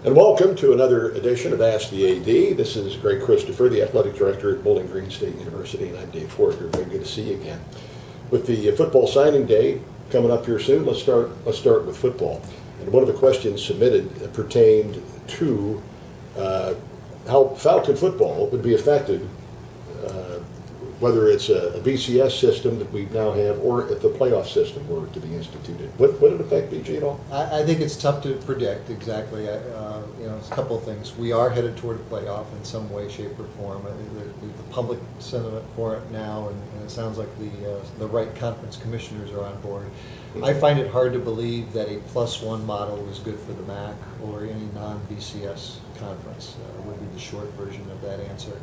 And welcome to another edition of Ask the AD. This is Greg Christopher, the Athletic Director at Bowling Green State University, and I'm Dave Horger. Very good to see you again. With the football signing day coming up here soon, let's start with football. And one of the questions submitted pertained to how Falcon football would be affected, whether it's a BCS system that we now have or if the playoff system were to be instituted. Would it affect BG at all? I think it's tough to predict exactly. It's a couple of things. We are headed toward a playoff in some way, shape, or form. The public sentiment for it now, and it sounds like the right conference commissioners are on board. I find it hard to believe that a +1 model is good for the MAC or any non-BCS conference. Would be the short version of that answer.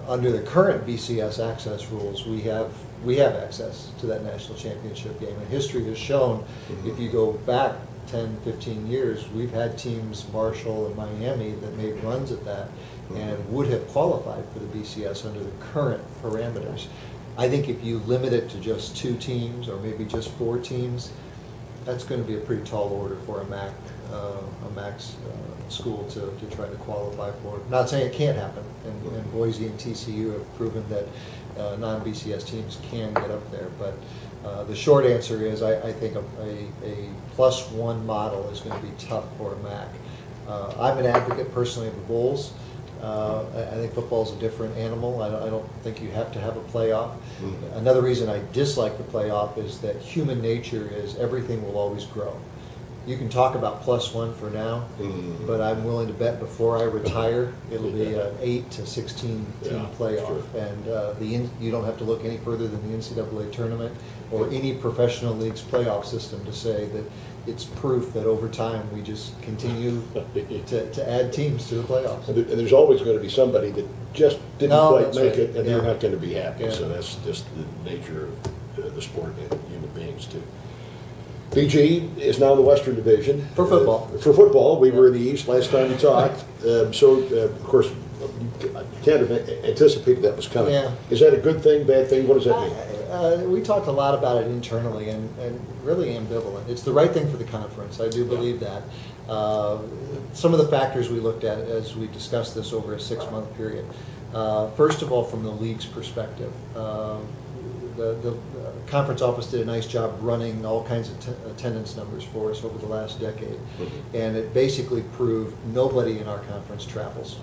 Under the current BCS access rules, we have access to that national championship game. And history has shown, if you go back 10, 15 years, we've had teams, Marshall and Miami, that made runs at that and would have qualified for the BCS under the current parameters. I think if you limit it to just 2 teams or maybe just 4 teams, that's going to be a pretty tall order for a MAC's school to try to qualify for. Not saying it can't happen, and Boise and TCU have proven that non-BCS teams can get up there, but the short answer is I think a +1 model is going to be tough for a MAC. I'm an advocate personally of the bowls. I think football is a different animal. I don't think you have to have a playoff. Another reason I dislike the playoff is that human nature is everything will always grow. You can talk about +1 for now, but I'm willing to bet before I retire it'll be an 8 to 16 team playoff, and you don't have to look any further than the NCAA tournament or any professional league's playoff system to say that it's proof that over time we just continue to add teams to the playoffs. And there's always going to be somebody that just didn't quite make it, and they're not going to be happy. Yeah. So that's just the nature of the sport and human beings too. BG is now in the Western Division. For football. For football. We were in the East last time we talked. Of course, I can't have anticipated that was coming. Yeah. Is that a good thing, bad thing? What does that mean? We talked a lot about it internally and really ambivalent. It's the right thing for the conference. I do believe that. Some of the factors we looked at as we discussed this over a 6-month period. First of all, from the league's perspective. The conference office did a nice job running all kinds of attendance numbers for us over the last decade, and it basically proved nobody in our conference travels.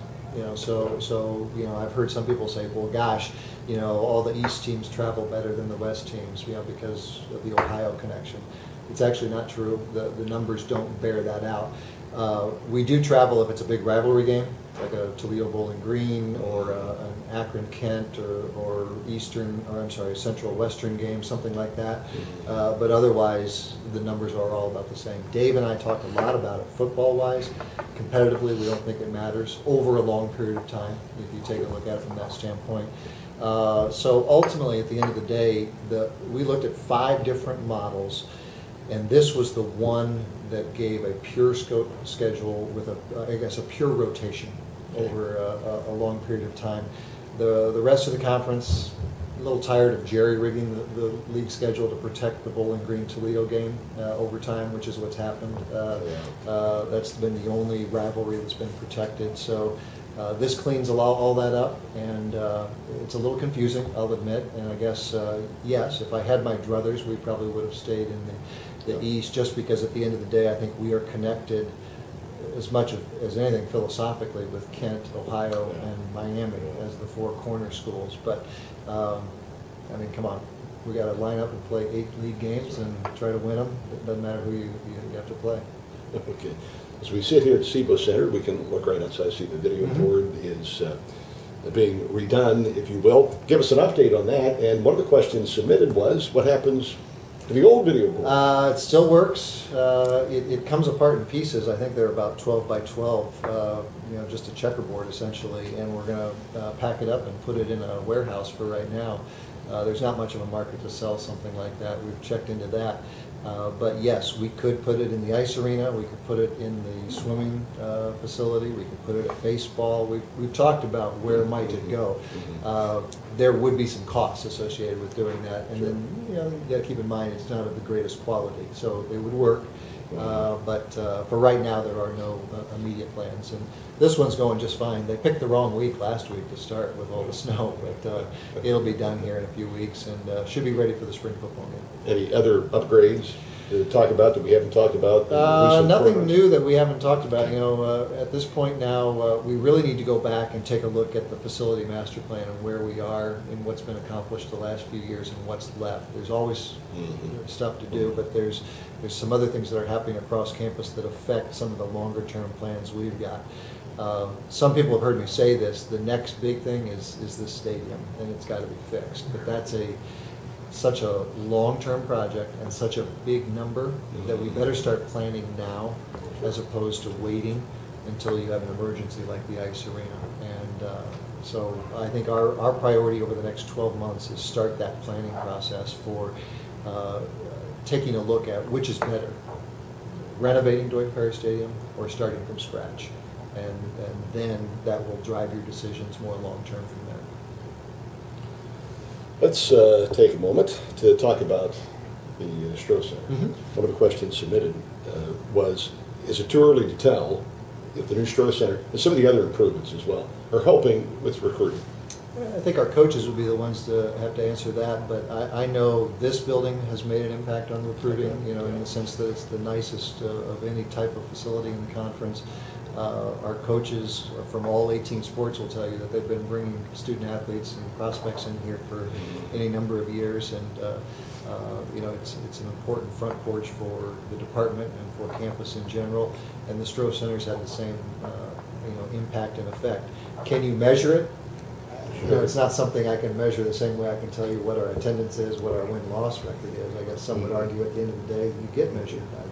So I've heard some people say, well, gosh, all the East teams travel better than the West teams, because of the Ohio connection. It's actually not true. The numbers don't bear that out. We do travel if it's a big rivalry game, like a Toledo Bowling Green or an Akron Kent or Central Western game, something like that. But otherwise, the numbers are all about the same. Dave and I talked a lot about it football-wise. Competitively, we don't think it matters over a long period of time, if you take a look at it from that standpoint. So ultimately, at the end of the day, we looked at 5 different models, and this was the one that gave a pure schedule with a pure rotation over a long period of time. The rest of the conference, a little tired of jerry-rigging the league schedule to protect the Bowling Green Toledo game over time, which is what's happened. That's been the only rivalry that's been protected. So this cleans all that up, and it's a little confusing, I'll admit. And I guess, yes, if I had my druthers, we probably would have stayed in the East, just because at the end of the day, I think we are connected as much as anything philosophically with Kent, Ohio, and Miami as the 4 corner schools. But come on, we got to line up and play 8 league games and try to win them. It doesn't matter who you have to play. Okay. As we sit here at SIBO Center, we can look right outside, see the video board is being redone, if you will. Give us an update on that. And one of the questions submitted was, what happens to the old video board? It still works. It comes apart in pieces. I think they're about 12 by 12, just a checkerboard essentially, and we're going to pack it up and put it in a warehouse for right now. There's not much of a market to sell something like that. We've checked into that. But yes, we could put it in the ice arena, we could put it in the swimming facility, we could put it at baseball. We've talked about where might it go. There would be some costs associated with doing that, and then you got to keep in mind it's not of the greatest quality, so it would work. But for right now, there are no immediate plans. And this one's going just fine. They picked the wrong week last week to start with all the snow, but it'll be done here in a few weeks and should be ready for the spring football game. Any other upgrades to talk about that we haven't talked about? Nothing new that we haven't talked about. You know, at this point now, we really need to go back and take a look at the facility master plan and where we are and what's been accomplished the last few years and what's left. There's always stuff to do, but there's some other things that are happening across campus that affect some of the longer term plans we've got. Some people have heard me say this. The next big thing is this stadium, and it's got to be fixed. But that's such a long-term project and such a big number that we better start planning now as opposed to waiting until you have an emergency like the ice arena. And so I think our priority over the next 12 months is start that planning process for taking a look at which is better, renovating Dwight Perry Stadium or starting from scratch. And then that will drive your decisions more long-term from there. Let's take a moment to talk about the Stroh Center. One of the questions submitted was, is it too early to tell if the new Stroh Center and some of the other improvements as well are helping with recruiting? I think our coaches would be the ones to have to answer that, but I know this building has made an impact on recruiting, you know, in the sense that it's the nicest of any type of facility in the conference. Our coaches from all 18 sports will tell you that they've been bringing student athletes and prospects in here for any number of years, and you know, it's an important front porch for the department and for campus in general. And the Stroh Center's had the same you know, impact and effect. Can you measure it? You know, it's not something I can measure the same way I can tell you what our attendance is, what our win-loss record is. I guess some would argue at the end of the day you get measured by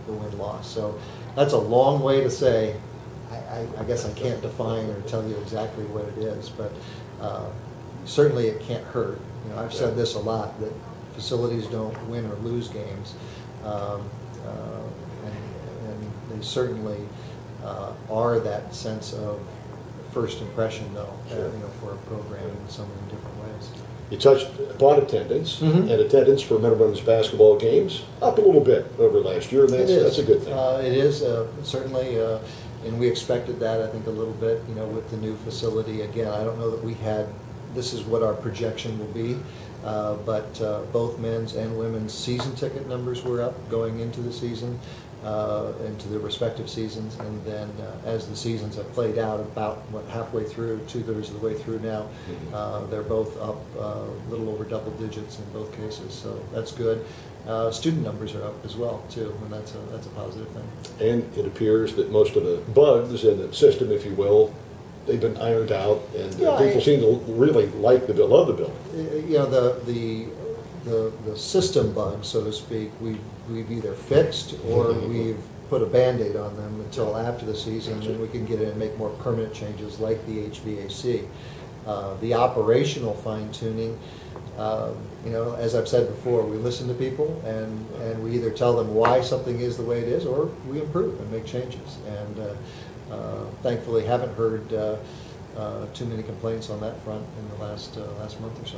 the win-loss. So that's a long way to say, I guess I can't define or tell you exactly what it is, but certainly it can't hurt. You know, I've said this a lot, that facilities don't win or lose games, and they certainly are that sense of first impression, though, you know, for a program in so many different ways. You touched upon attendance, and attendance for men and women's basketball games up a little bit over last year, and that's a good thing. It is, certainly, and we expected that, I think, a little bit, you know, with the new facility. Again, I don't know that we had, this is what our projection will be, but both men's and women's season ticket numbers were up going into the season, into their respective seasons, and then as the seasons have played out, about halfway through, 2/3 of the way through now, they're both up a little over double digits in both cases, so that's good. Student numbers are up as well too, and that's a positive thing. And it appears that most of the bugs in the system, if you will, they've been ironed out, and people seem to really like love the building. You know, the system bugs, so to speak, we've either fixed or we've put a Band-Aid on them until after the season, and then we can get in and make more permanent changes like the HVAC. The operational fine-tuning, you know, as I've said before, we listen to people and we either tell them why something is the way it is, or we improve and make changes. And thankfully haven't heard too many complaints on that front in the last month or so.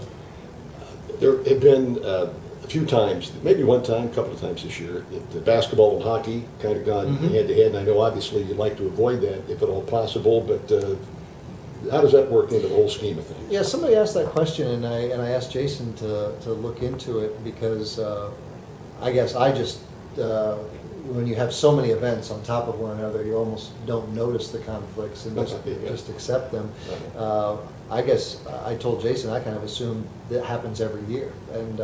There have been a few times, maybe one time, a couple of times this year, the basketball and hockey kind of gone head to head, and I know obviously you'd like to avoid that if at all possible, but how does that work into the whole scheme of things? Yeah, somebody asked that question, and I asked Jason to look into it, because I guess I just, when you have so many events on top of one another, you almost don't notice the conflicts and just accept them. I guess I told Jason I kind of assumed that happens every year. And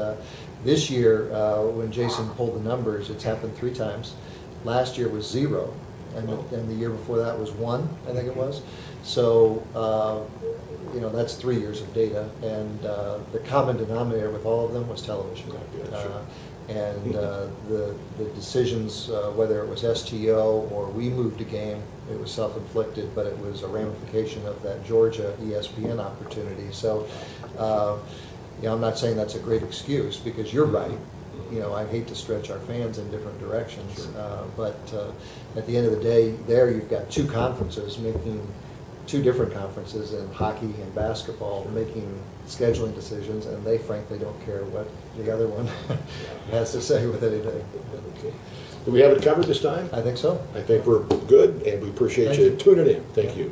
this year, when Jason pulled the numbers, it's happened 3 times. Last year was 0, and the year before that was 1, I think it was. So, you know, that's 3 years of data, and the common denominator with all of them was television. And the decisions, whether it was STO or we moved a game, it was self-inflicted, but it was a ramification of that Georgia ESPN opportunity. So, you know, I'm not saying that's a great excuse, because you're right. You know, I hate to stretch our fans in different directions, but at the end of the day, there you've got 2 conferences making 2 different conferences in hockey and basketball making scheduling decisions, and they frankly don't care what the other one has to say with anything. Okay. Do we have it covered this time? I think so. I think we're good, and we appreciate Thank you you. tuning in. Thank you.